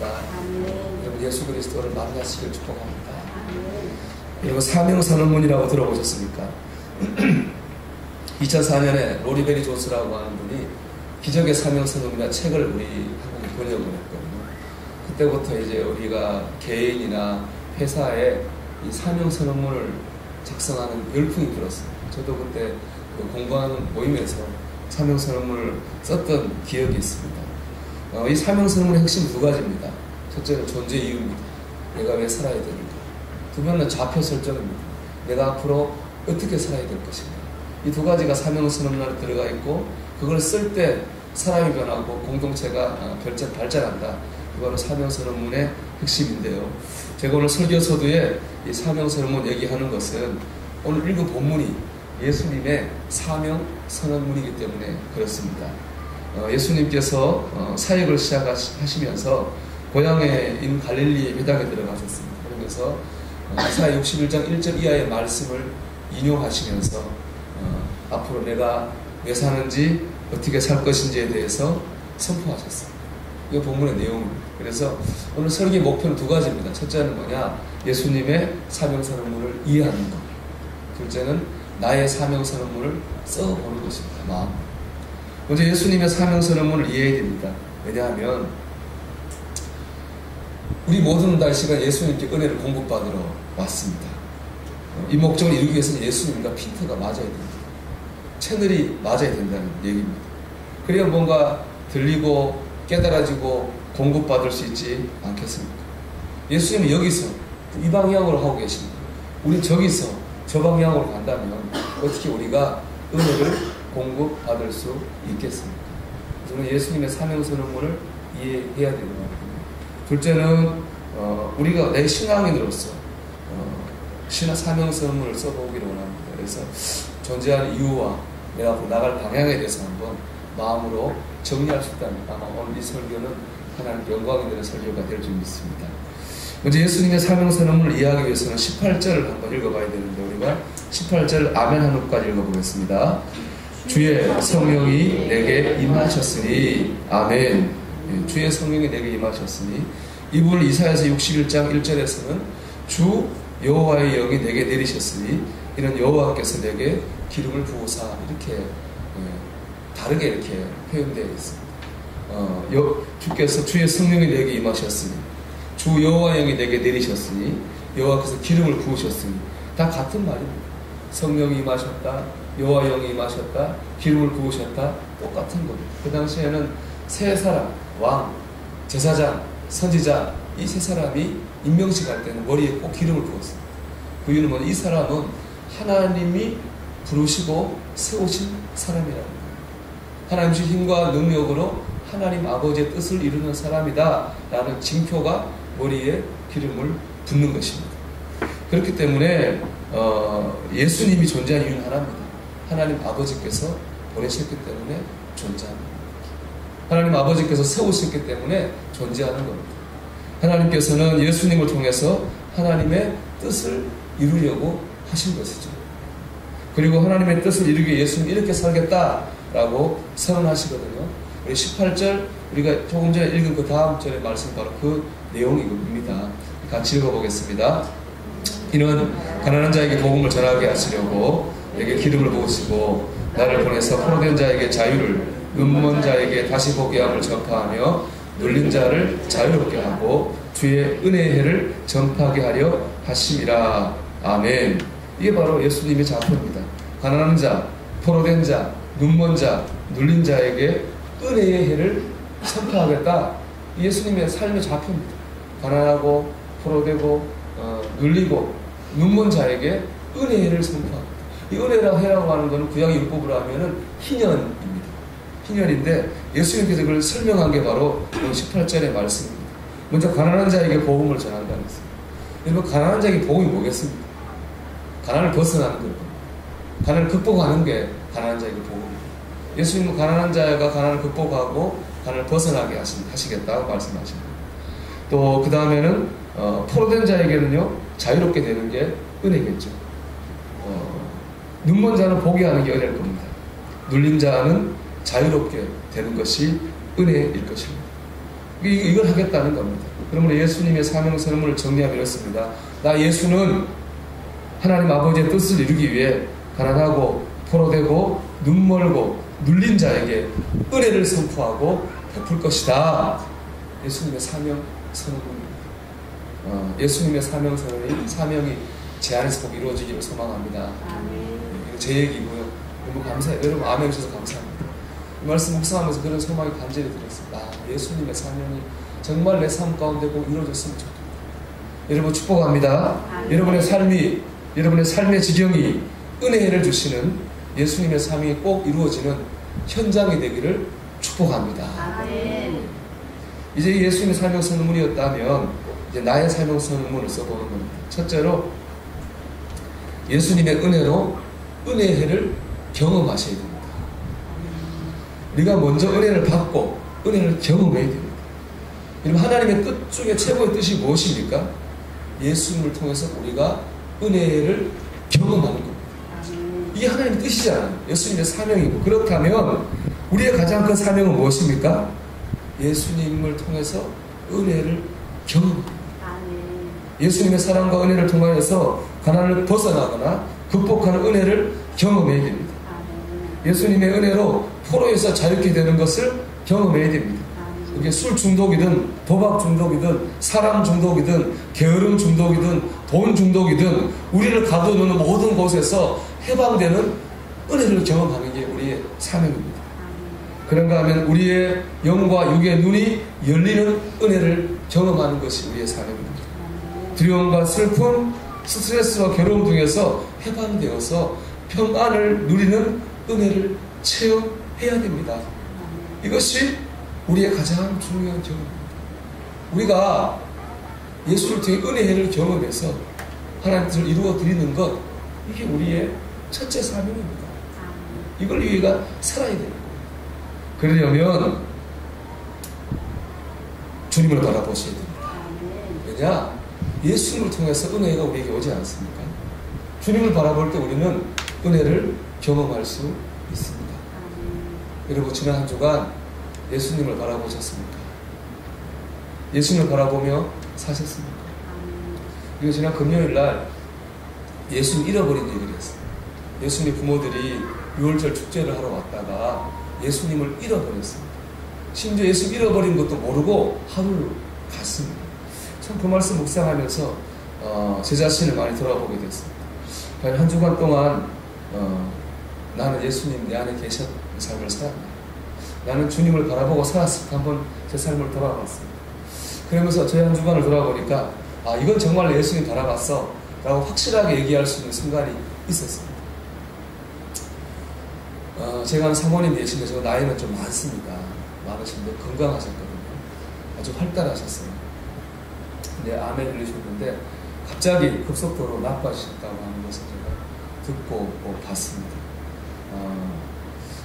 축복합니다. 여러분 예수 그리스도를 만나시길 축복합니다. 그리고 사명선언문이라고 들어보셨습니까? 2004년에 로리베리 조스라고 하는 분이 기적의 사명선언문이라는 책을 우리 한국에 번역을 했거든요. 그때부터 이제 우리가 개인이나 회사에 이 사명선언문을 작성하는 열풍이 들었어요. 저도 그때 그 공부하는 모임에서 사명선언문을 썼던 기억이 있습니다. 이 사명선언문의 핵심은 두 가지입니다. 첫째는 존재 이유입니다. 내가 왜 살아야 되는가. 두 번째는 좌표 설정입니다. 내가 앞으로 어떻게 살아야 될 것인가. 이 두 가지가 사명선언문에 들어가 있고 그걸 쓸 때 사람이 변하고 공동체가 발전한다. 이거는 사명선언문의 핵심인데요. 제가 오늘 설교 서두에 이 사명선언문 얘기하는 것은 오늘 읽은 본문이 예수님의 사명선언문이기 때문에 그렇습니다. 예수님께서 사역을 시작하시면서 고향에 있는 갈릴리 회당에 들어가셨습니다. 그러면서 이사야 61장 1절 이하의 말씀을 인용하시면서 앞으로 내가 왜 사는지 어떻게 살 것인지에 대해서 선포하셨습니다. 이 본문의 내용입니다. 그래서 오늘 설교의 목표는 두 가지입니다. 첫째는 뭐냐? 예수님의 사명선언문을 이해하는 것. 둘째는 나의 사명선언문을 써보는 것입니다. 마음. 먼저 예수님의 사명선언문을 이해해야 됩니다. 왜냐하면 우리 모두는 다 이 시간 예수님께 은혜를 공급받으러 왔습니다. 이 목적을 이루기 위해서는 예수님과 핀트가 맞아야 됩니다. 채널이 맞아야 된다는 얘기입니다. 그래야 뭔가 들리고 깨달아지고 공급받을 수 있지 않겠습니까? 예수님은 여기서 이 방향으로 하고 계십니다. 우리 저기서 저 방향으로 간다면 어떻게 우리가 은혜를 공급받을 수 있겠습니까? 저는 예수님의 사명선언문을 이해해야 되는 거거든요. 둘째는 우리가 내 신앙인으로서 신앙 사명선언문을 써보기를 원합니다. 그래서 존재하는 이유와 내가 앞으로 나갈 방향에 대해서 한번 마음으로 정리할 수 있다면 아마 오늘 이 설교는 하나님께 영광이 되는 설교가 될 줄 믿습니다. 먼저 예수님의 사명선언문을 이해하기 위해서는 18절을 한번 읽어봐야 되는데 우리가 18절 아멘 한 후까지 읽어보겠습니다. 주의 성령이 내게 임하셨으니 아멘. 주의 성령이 내게 임하셨으니 이 부분을 이사야서 61장 1절에서는 주 여호와의 영이 내게 내리셨으니 이는 여호와께서 내게 기름을 부으사 이렇게 다르게 이렇게 표현되어 있습니다. 주께서 주의 성령이 내게 임하셨으니 주 여호와의 영이 내게 내리셨으니 여호와께서 기름을 부으셨으니 다 같은 말입니다. 성령이 임하셨다, 여호와의 영이 임하셨다, 기름을 부으셨다 똑같은 겁니다. 그 당시에는 세 사람, 왕, 제사장, 선지자 이 세 사람이 임명식 할 때는 머리에 꼭 기름을 부었습니다. 그 이유는 뭐냐? 이 사람은 하나님이 부르시고 세우신 사람이라는 거예요. 하나님 주신 힘과 능력으로 하나님 아버지의 뜻을 이루는 사람이다 라는 징표가 머리에 기름을 붓는 것입니다. 그렇기 때문에 예수님이 존재한 이유는 하나입니다. 하나님 아버지께서 보내셨기 때문에 존재합니다. 하나님 아버지께서 세우셨기 때문에 존재하는 겁니다. 하나님께서는 예수님을 통해서 하나님의 뜻을 이루려고 하신 것이죠. 그리고 하나님의 뜻을 이루기 위해 예수님 이렇게 살겠다라고 선언하시거든요. 우리 18절 우리가 조금 전에 읽은 그 다음 절의 말씀 바로 그 내용입니다. 같이 읽어보겠습니다. 이는 가난한 자에게 복음을 전하게 하시려고 내게 기름을 부으시고 나를 보내서 포로된 자에게 자유를 눈먼 자에게 다시 보게 함을 전파하며 눌린 자를 자유롭게 하고 주의 은혜의 해를 전파하게 하려 하심이라. 아멘. 이게 바로 예수님의 작품입니다. 가난한 자, 포로된 자, 눈먼 자, 눌린 자에게 은혜의 해를 선포하겠다. 예수님의 삶의 작품입니다. 가난하고 포로되고 눌리고 눈먼 자에게 은혜의 해를 선포합니다. 이 은혜라고 해라고 하는 것은 구약 율법으로 하면은 희년입니다. 희년인데 예수님께서 그걸 설명한 게 바로 18절의 말씀입니다. 먼저 가난한 자에게 복음을 전한다는 것입니다. 여러분 가난한 자에게 복음이 뭐겠습니까? 가난을 벗어나는 거예요. 가난을 극복하는 게 가난한 자에게 복음입니다. 예수님은 가난한 자가 가난을 극복하고 가난을 벗어나게 하시겠다고 말씀하십니다. 또 그 다음에는 포로된 자에게는요 자유롭게 되는 게 은혜겠죠. 눈먼 자는 보게 하는 게 은혜일 겁니다. 눌린 자는 자유롭게 되는 것이 은혜일 것입니다. 이걸 하겠다는 겁니다. 그러므로 예수님의 사명 선언문을 정리하면 이렇습니다. 나 예수는 하나님 아버지의 뜻을 이루기 위해 가난하고 포로되고 눈멀고 눌린 자에게 은혜를 선포하고 베풀 것이다. 예수님의 사명 선언문입니다. 예수님의 사명 선언이 사명이 제 안에서 꼭 이루어지기를 소망합니다. 이거 제 얘기고요. 너무 감사해요. 여러분 아멘 해주셔서 감사합니다. 이 말씀 묵상하면서 그런 소망이 간절히 들었습니다. 예수님의 사명이 정말 내 삶 가운데 꼭 이루어졌으면 좋겠다. 여러분 축복합니다. 여러분의 삶의 지경이 은혜를 주시는 예수님의 삶이 꼭 이루어지는 현장이 되기를 축복합니다. 이제 예수님의 사명 선언문이었다면 이제 나의 사명 선언문을 써보는 겁니다. 첫째로 예수님의 은혜로 은혜를 경험하셔야 됩니다. 우리가 먼저 은혜를 받고 은혜를 경험해야 됩니다. 여러분 하나님의 뜻 중에 최고의 뜻이 무엇입니까? 예수님을 통해서 우리가 은혜를 경험하는 겁니다. 이게 하나님의 뜻이잖아요. 예수님의 사명이고. 그렇다면 우리의 가장 큰 사명은 무엇입니까? 예수님을 통해서 은혜를 경험합니다. 예수님의 사랑과 은혜를 통하여서 가난을 벗어나거나 극복하는 은혜를 경험해야 됩니다. 예수님의 은혜로 포로에서 자유케 되는 것을 경험해야 됩니다. 이게 술 중독이든 도박 중독이든 사람 중독이든 게으름 중독이든 돈 중독이든 우리를 가두는 모든 곳에서 해방되는 은혜를 경험하는 게 우리의 사명입니다. 그런가 하면 우리의 영과 육의 눈이 열리는 은혜를 경험하는 것이 우리의 사명입니다. 두려움과 슬픔, 스트레스와 괴로움 등에서 해방되어서 평안을 누리는 은혜를 체험해야 됩니다. 이것이 우리의 가장 중요한 경험입니다. 우리가 예수를 통해 은혜를 경험해서 하나님 뜻을 이루어 드리는 것, 이게 우리의 첫째 사명입니다. 이걸 우리가 살아야 됩니다. 그러려면 주님을 바라보셔야 됩니다. 왜냐? 예수님을 통해서 은혜가 우리에게 오지 않습니까? 주님을 바라볼 때 우리는 은혜를 경험할 수 있습니다. 여러분 지난 한 주간 예수님을 바라보셨습니까? 예수님을 바라보며 사셨습니까? 그리고 지난 금요일날 예수님 잃어버린 얘기를 했어요. 예수님 부모들이 6월절 축제를 하러 왔다가 예수님을 잃어버렸습니다. 심지어 예수님 잃어버린 것도 모르고 하루를 갔습니다. 참 그 말씀 묵상하면서 제 자신을 많이 돌아보게 됐습니다. 한 주간 동안 나는 예수님 내 안에 계셨던 삶을 살았나, 나는 주님을 바라보고 살았을까 한번 제 삶을 돌아봤습니다. 그러면서 저희 한 주간을 돌아보니까 이건 정말 예수님 바라봤어 라고 확실하게 얘기할 수 있는 순간이 있었습니다. 제가 한 사모님 계신데 저 나이는 좀 많으신데 건강하셨거든요. 아주 활달하셨어요. 근데 암에 걸리셨는데 갑자기 급속도로 나빠지셨다고 하는 것을 제가 듣고 봤습니다.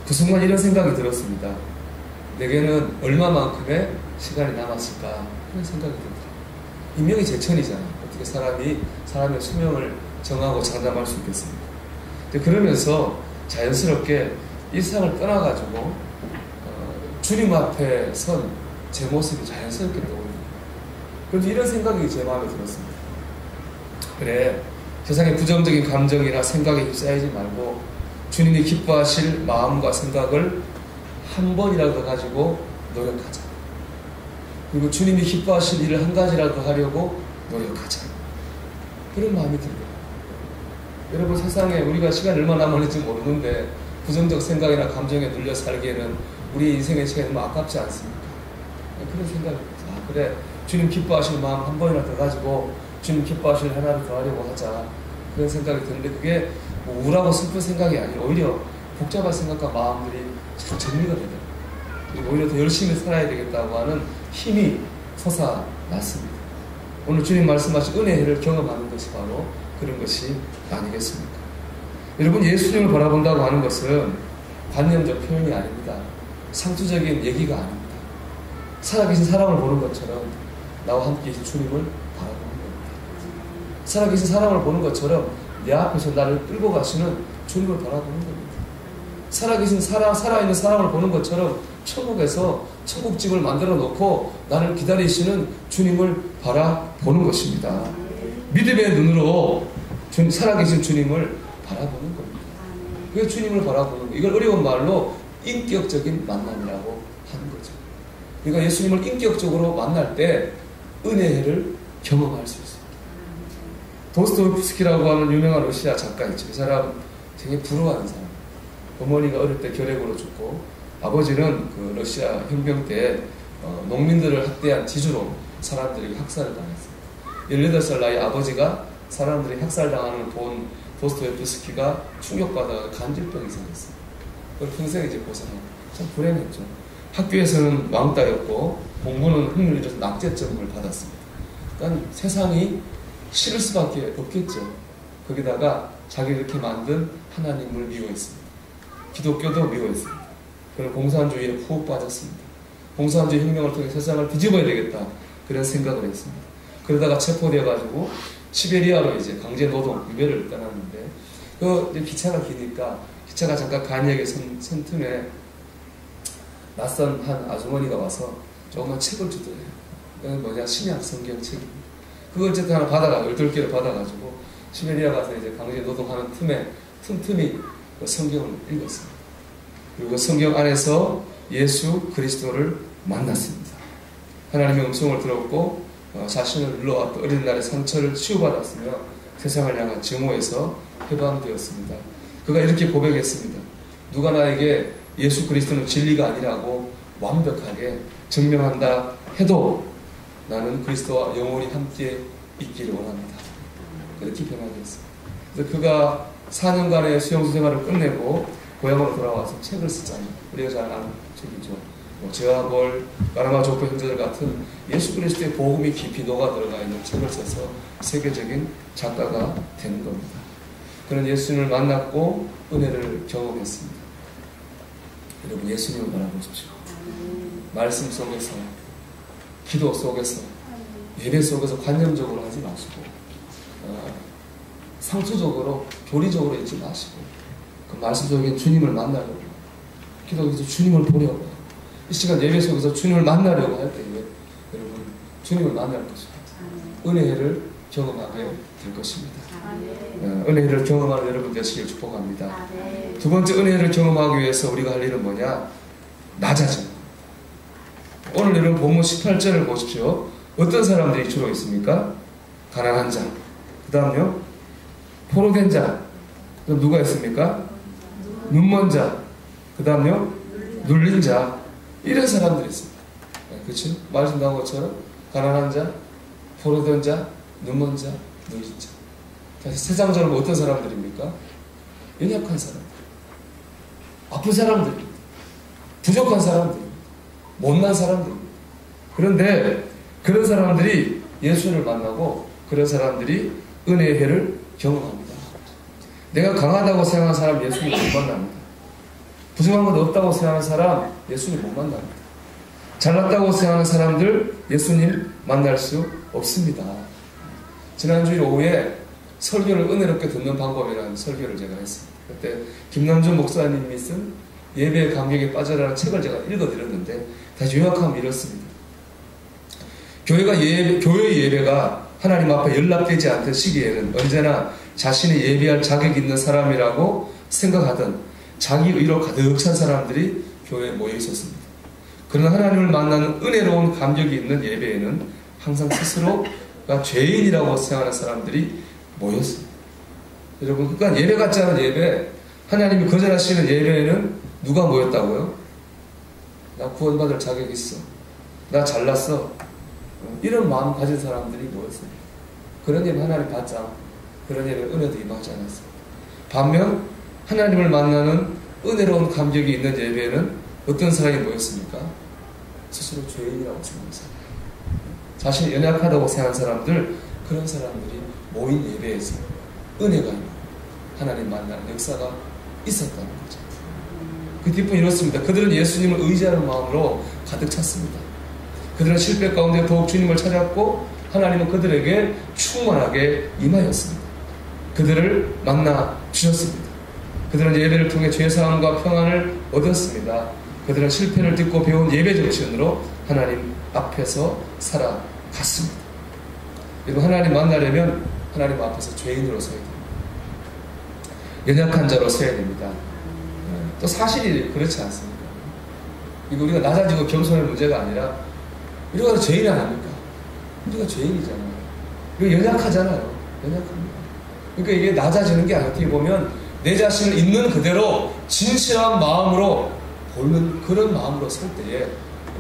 그 순간 이런 생각이 들었습니다. 내게는 얼마만큼의 시간이 남았을까 그런 생각이 들더라고요. 인명이 제천이잖아요. 어떻게 사람의 수명을 정하고 장담할 수 있겠습니까? 그러면서 자연스럽게 일상을 떠나가지고 주님 앞에 선 제 모습이 자연스럽게 떠오릅니다. 그런데 이런 생각이 제 마음에 들었습니다. 그래, 세상의 부정적인 감정이나 생각에 휩싸이지 말고 주님이 기뻐하실 마음과 생각을 한 번이라도 가지고 노력하자. 그리고 주님이 기뻐하실 일을 한 가지라도 하려고 노력하자. 그런 마음이 들어요. 여러분 세상에 우리가 시간이 얼마나 남았는지 모르는데 부정적 생각이나 감정에 눌려 살기에는 우리 인생의 시간이 너무 아깝지 않습니까? 그런 생각이 듭니다. 그래, 주님 기뻐하실 마음 한 번이라도 가지고 주님 기뻐하실 하나를 더 하려고 하자. 그런 생각이 드는데 그게 뭐 우울하고 슬픈 생각이 아니라 오히려 복잡한 생각과 마음들이 잘 정리가 되더라고요. 그리고 오히려 더 열심히 살아야 되겠다고 하는 힘이 솟아났습니다. 오늘 주님 말씀하신 은혜를 경험하는 것이 바로 그런 것이 아니겠습니까? 여러분 예수님을 바라본다고 하는 것은 관념적 표현이 아닙니다. 상투적인 얘기가 아닙니다. 살아계신 사람을 보는 것처럼 나와 함께 계신 주님을 바라보는 겁니다. 살아계신 사람을 보는 것처럼 내 앞에서 나를 끌고 가시는 주님을 바라보는 겁니다. 살아계신 살아있는 사람을 보는 것처럼 천국에서 천국집을 만들어 놓고 나를 기다리시는 주님을 바라보는 것입니다. 믿음의 눈으로 살아계신 주님을 바라보는 겁니다. 그 주님을 바라보는 거. 이걸 어려운 말로 인격적인 만남이라고 하는 거죠. 그러니까 예수님을 인격적으로 만날 때 은혜를 경험할 수 있어요. 도스토옙스키라고 하는 유명한 러시아 작가 있죠. 이 사람 되게 부러워하는 사람. 어머니가 어릴 때 결핵으로 죽고 아버지는 그 러시아 혁명 때 농민들을 학대한 지주로 사람들이 학살을 당했어요. 18살 나이 아버지가 사람들이 학살당하는 본 도스토옙스키가 충격받아 간질병이 생겼어요. 그걸 평생 이제 고생하고 참 불행했죠. 학교에서는 왕따였고 공부는 흥미를 잃어서 낙제점을 받았습니다. 그러니까 세상이 싫을 수밖에 없겠죠. 거기다가 자기를 이렇게 만든 하나님을 미워했습니다. 기독교도 미워했습니다. 그는 공산주의에 푹 빠졌습니다. 공산주의 혁명을 통해 세상을 뒤집어야 되겠다 그런 생각을 했습니다. 그러다가 체포되어가지고 시베리아로 이제 강제 노동 유배를 떠났는데 그 기차가 기니까 기차가 잠깐 간역에 선 틈에 낯선 한 아주머니가 와서 조그만 책을 주더래요. 그건 뭐냐 신약 성경 책입니다. 그걸 어쨌든 하나 받아가 12개를 받아가지고 시베리아 가서 이제 강제 노동하는 틈틈이 성경을 읽었습니다. 그리고 성경 안에서 예수 그리스도를 만났습니다. 하나님의 음성을 들었고 자신을 눌러왔던 어린 날의 상처를 치유받았으며 세상을 향한 증오에서 해방되었습니다. 그가 이렇게 고백했습니다. 누가 나에게 예수 그리스도는 진리가 아니라고 완벽하게 증명한다 해도 나는 그리스도와 영원히 함께 있기를 원합니다. 그렇게 변화되었습니다. 그래서 그가 4년간의 수용소 생활을 끝내고 고향으로 돌아와서 책을 쓰잖아요. 우리가 잘 아는 책이죠. 제아볼, 까라마조프 형제들 같은 예수 그리스도의 복음이 깊이 녹아 들어가 있는 책을 써서 세계적인 작가가 되는 겁니다. 그는 예수님을 만났고 은혜를 경험했습니다. 여러분 예수님을 바라보십시오. 말씀 속에서, 기도 속에서, 예배 속에서 관념적으로 하지 마시고 상투적으로, 교리적으로 있지 마시고 그 말씀 속에 주님을 만나려고, 기도에서 주님을 보려고, 이 시간 예배 속에서 주님을 만나려고 할 때에 여러분 주님을 만날 것입니다. 은혜를 경험하게 될 것입니다. 은혜를 경험하는 여러분 되시길 축복합니다. 두 번째 은혜를 경험하기 위해서 우리가 할 일은 뭐냐? 낮아집니다. 오늘 여러분 본문 18절을 보십시오. 어떤 사람들이 주로 있습니까? 가난한 자, 그 다음요 포로된 자, 그럼 누가 있습니까? 눈먼 자, 그 다음요 눌린 자, 이런 사람들이 있습니다. 그렇죠? 말씀 나온 것처럼 가난한 자, 포로된 자, 눈먼 자, 눌린 자. 다시 세상적으로 어떤 사람들입니까? 연약한 사람들, 아픈 사람들, 부족한 사람들, 못난 사람들. 그런데 그런 사람들이 예수를 만나고 그런 사람들이 은혜의 해를 경험합니다. 내가 강하다고 생각하는 사람 예수님 못 만납니다. 부족한 것 없다고 생각하는 사람 예수님 못 만납니다. 잘났다고 생각하는 사람들 예수님 만날 수 없습니다. 지난주일 오후에 설교를 은혜롭게 듣는 방법이라는 설교를 제가 했습니다. 그때 김남준 목사님이 쓴 예배의 감격에 빠져라는 책을 제가 읽어드렸는데 다시 요약하면 이렇습니다. 교회의 예배가 하나님 앞에 연락되지 않던 시기에는 언제나 자신이 예배할 자격이 있는 사람이라고 생각하던 자기 의로 가득 찬 사람들이 교회에 모여 있었습니다. 그러나 하나님을 만나는 은혜로운 감격이 있는 예배에는 항상 스스로가 죄인이라고 생각하는 사람들이 모였습니다. 여러분, 그러니까 예배 같지 않은 예배, 하나님이 거절하시는 예배에는 누가 모였다고요? 나 구원받을 자격이 있어. 나 잘났어. 이런 마음 가진 사람들이 모였습니다. 그런 예배 하나님 받자. 그런 예배 은혜도 임하지 않았습니다. 반면 하나님을 만나는 은혜로운 감격이 있는 예배에는 어떤 사람이 모였습니까? 스스로 죄인이라고 생각하는 사람, 자신이 연약하다고 생각하는 사람들, 그런 사람들이 모인 예배에서 은혜가 있는 하나님 만나는 역사가 있었다는 거죠. 그 뒷부분이 이렇습니다. 그들은 예수님을 의지하는 마음으로 가득 찼습니다. 그들은 실패 가운데 더욱 주님을 찾았고 하나님은 그들에게 충만하게 임하였습니다. 그들을 만나 주셨습니다. 그들은 예배를 통해 죄사함과 평안을 얻었습니다. 그들은 실패를 딛고 배운 예배 정신으로 하나님 앞에서 살아갔습니다. 그리고 하나님 만나려면 하나님 앞에서 죄인으로 서야 됩니다. 연약한 자로 서야 됩니다. 또 사실이 그렇지 않습니까? 이거 우리가 낮아지고 겸손의 문제가 아니라 우리가 죄인 아닙니까? 우리가 죄인이잖아요. 우리가 연약하잖아요. 연약합니다. 그러니까 이게 낮아지는 게 아니라 어떻게 보면 내 자신을 있는 그대로 진실한 마음으로 보는 그런 마음으로 설 때에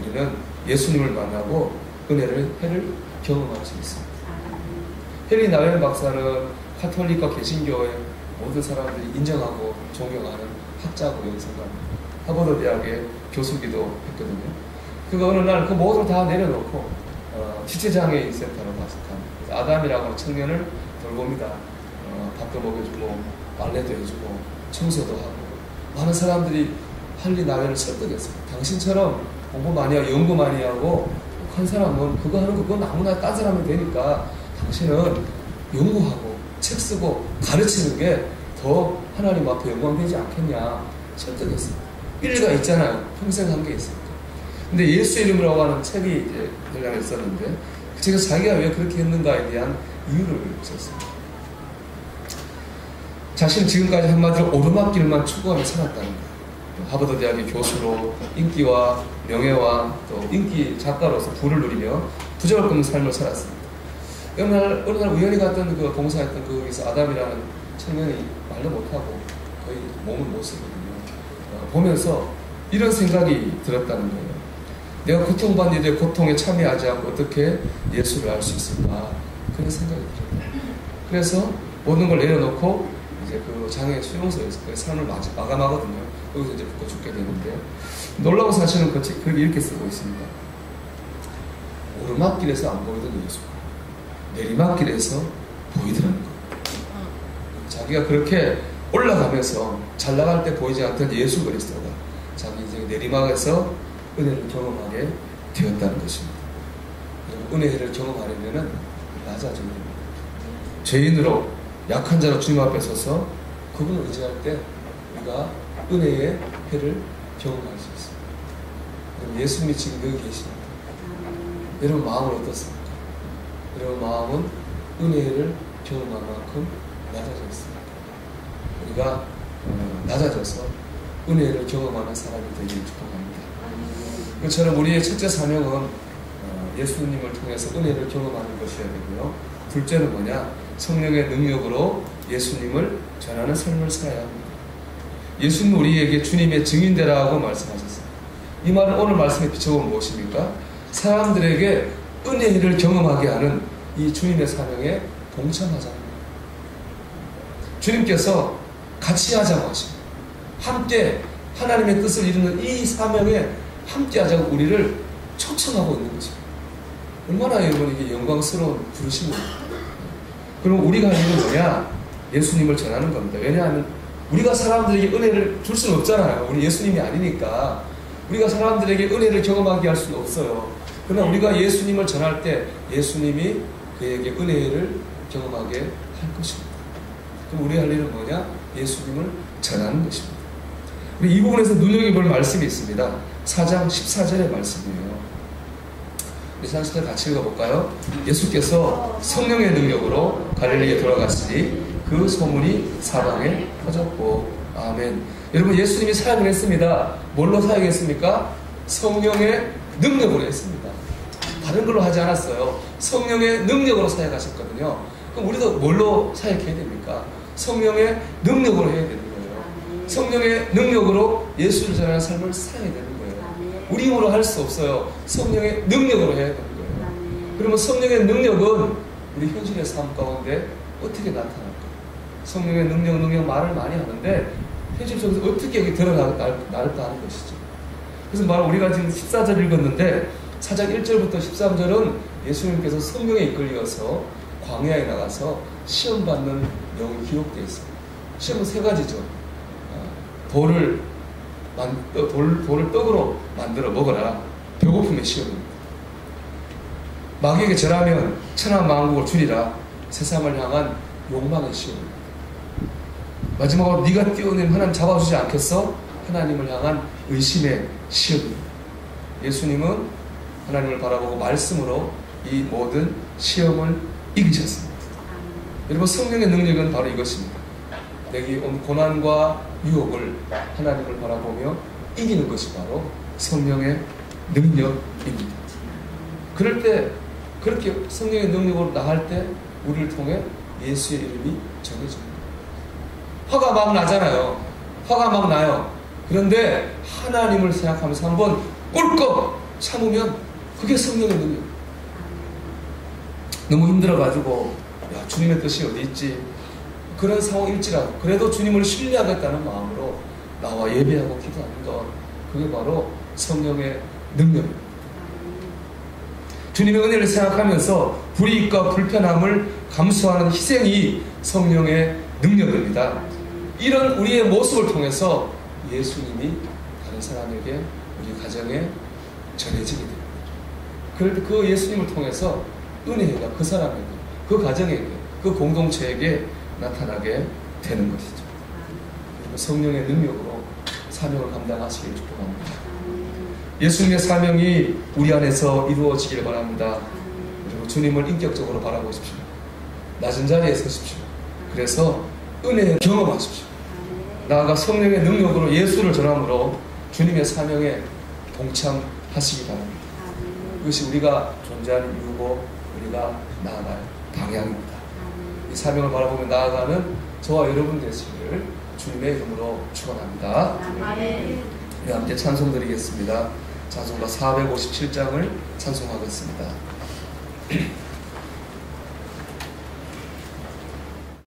우리는 예수님을 만나고 은혜를 해를 경험할 수 있습니다. 헨리 나웬 박사는 카톨릭과 개신교의 모든 사람들이 인정하고 존경하는 학자고 연설가입니다. 하버드 대학의 교수기도 했거든요. 그가 어느 날 그 모든 걸 다 내려놓고 지체장애인 센터로 가서 갑니다. 아담이라고 하는 청년을 돌봅니다. 밥도 먹여주고 빨래도 해주고 청소도 하고 많은 사람들이 헨리 나웬을 설득했습니다. 당신처럼 공부 많이 하고 연구 많이 하고 한 사람은 그거 하는 거 그건 아무나 딴 사람이 되니까 당신은 연구하고 책 쓰고 가르치는 게 더 하나님 앞에 영광되지 않겠냐 설득했습니다. 일리가 있잖아요. 평생 한 게 있으니까. 근데 예수 이름으로 하는 책이 이제 대량에 있었는데 그 책에서 자기가 왜 그렇게 했는가에 대한 이유를 썼습니다. 자신은 지금까지 한마디로 오르막길만 추구하며 살았다는 거예요. 하버드 대학의 교수로 인기와 명예와 또 인기 작가로서 부를 누리며 부족할 것 없는 삶을 살았습니다. 어느 날 우연히 갔던 그 봉사했던 거기서 아담이라는 청년이 말도 못하고 거의 몸을 못 쓰거든요. 보면서 이런 생각이 들었다는 거예요. 내가 고통받는 이들의 고통에 참여하지 않고 어떻게 예수를 알 수 있을까? 그런 생각이 들었다. 그래서 모든 걸 내려놓고 이제 그 장애 수용소에서 그 삶을 마감하거든요. 여기서 이제 죽고 죽게 되는데 놀라운 사실은 그렇게 이렇게 쓰고 있습니다. 오르막길에서 안 보이던 예수가 내리막길에서 보이더라는 거예요. 자기가 그렇게 올라가면서 잘 나갈 때 보이지 않던 예수 그리스도가 자기 인생의 내리막에서 은혜를 경험하게 되었다는 것입니다. 은혜를 경험하려면 낮아져야 됩니다. 죄인으로 약한 자로 주님 앞에 서서 그분을 의지할 때 우리가 은혜의 해를 경험할 수 있습니다. 여러분 예수님이 지금 여기 계십니다. 여러분 마음은 어떻습니까? 여러분 마음은 은혜를 경험한 만큼 낮아져 있습니다. 우리가 낮아져서 은혜를 경험하는 사람이 되기를 축복합니다. 그처럼 우리의 첫째 사명은 예수님을 통해서 은혜를 경험하는 것이어야 되고요. 둘째는 뭐냐? 성령의 능력으로 예수님을 전하는 삶을 살아야 합니다. 예수님은 우리에게 주님의 증인되라고 말씀하셨습니다. 이 말은 오늘 말씀에 비춰보면 무엇입니까? 사람들에게 은혜를 경험하게 하는 이 주님의 사명에 동참하자는 거예요. 주님께서 같이 하자고 하십니다. 함께 하나님의 뜻을 이루는 이 사명에 함께 하자고 우리를 초청하고 있는 것입니다. 얼마나 여러분 이게 영광스러운 부르심입니다. 그럼 우리가 하는 건 뭐냐? 예수님을 전하는 겁니다. 왜냐하면 우리가 사람들에게 은혜를 줄 수는 없잖아요. 우리 예수님이 아니니까 우리가 사람들에게 은혜를 경험하게 할 수는 없어요. 그러나 우리가 예수님을 전할 때 예수님이 그에게 은혜를 경험하게 할 것입니다. 그럼 우리 할 일은 뭐냐? 예수님을 전하는 것입니다. 우리 이 부분에서 눈여겨볼 말씀이 있습니다. 4장 14절의 말씀이에요. 우리 산수들 같이 읽어볼까요? 예수께서 성령의 능력으로 갈릴리에 돌아갔으니 그 소문이 사방에 퍼졌고. 아멘. 여러분 예수님이 사역을 했습니다. 뭘로 사역했습니까? 성령의 능력으로 했습니다. 다른 걸로 하지 않았어요. 성령의 능력으로 사역하셨거든요. 그럼 우리도 뭘로 사역해야 됩니까? 성령의 능력으로 해야 되는 거예요. 성령의 능력으로 예수를 전하는 삶을 살아야 되는 거예요. 우리 힘으로 할 수 없어요. 성령의 능력으로 해야 되는 거예요. 그러면 성령의 능력은 우리 현실의 삶 가운데 어떻게 나타날까? 성령의 능력 말을 많이 하는데 현실 속에서 어떻게 여기 드러날까 하는 것이죠. 그래서 바로 우리가 지금 14절 읽었는데 4장 1절부터 13절은 예수님께서 성령에 이끌려서 광야에 나가서 시험 받는 내용이 기록되어 있습니다. 시험은 세 가지죠. 돌을 떡으로 만들어 먹어라. 배고픔의 시험입니다. 마귀에게 절하면 천하 만국을 주리라. 세상을 향한 욕망의 시험입니다. 마지막으로 네가 뛰어내면 하나님 잡아주지 않겠어? 하나님을 향한 의심의 시험입니다. 예수님은 하나님을 바라보고 말씀으로 이 모든 시험을 이기셨습니다. 여러분, 성령의 능력은 바로 이것입니다. 내게 온 고난과 유혹을 하나님을 바라보며 이기는 것이 바로 성령의 능력입니다. 그럴 때, 그렇게 성령의 능력으로 나갈 때 우리를 통해 예수의 이름이 전해집니다. 화가 막 나잖아요. 화가 막 나요. 그런데 하나님을 생각하면서 한번 꿀꺽 참으면 그게 성령의 능력. 너무 힘들어가지고 야, 주님의 뜻이 어디 있지? 그런 상황일지라도 그래도 주님을 신뢰하겠다는 마음으로 나와 예배하고 기도하는 것, 그게 바로 성령의 능력입니다. 주님의 은혜를 생각하면서 불이익과 불편함을 감수하는 희생이 성령의 능력입니다. 이런 우리의 모습을 통해서 예수님이 다른 사람에게, 우리 가정에 전해지게 됩니다. 그럴 때 그 예수님을 통해서 은혜가 그 사람에게, 그 가정에게, 그 공동체에게 나타나게 되는 것이죠. 성령의 능력으로 사명을 감당하시길 축복합니다. 예수님의 사명이 우리 안에서 이루어지길 바랍니다. 그리고 주님을 인격적으로 바라보십시오. 낮은 자리에 서십시오. 그래서 은혜를 경험하십시오. 나아가 성령의 능력으로 예수를 전함으로 주님의 사명에 동참하시기 바랍니다. 그것이 우리가 존재하는 이유고 우리가 나아갈 방향입니다. 이 사명을 바라보며 나아가는 저와 여러분 되시기를 주님의 이름으로 축원합니다. 우리 함께 찬송 드리겠습니다. 찬송가 457장을 찬송하겠습니다.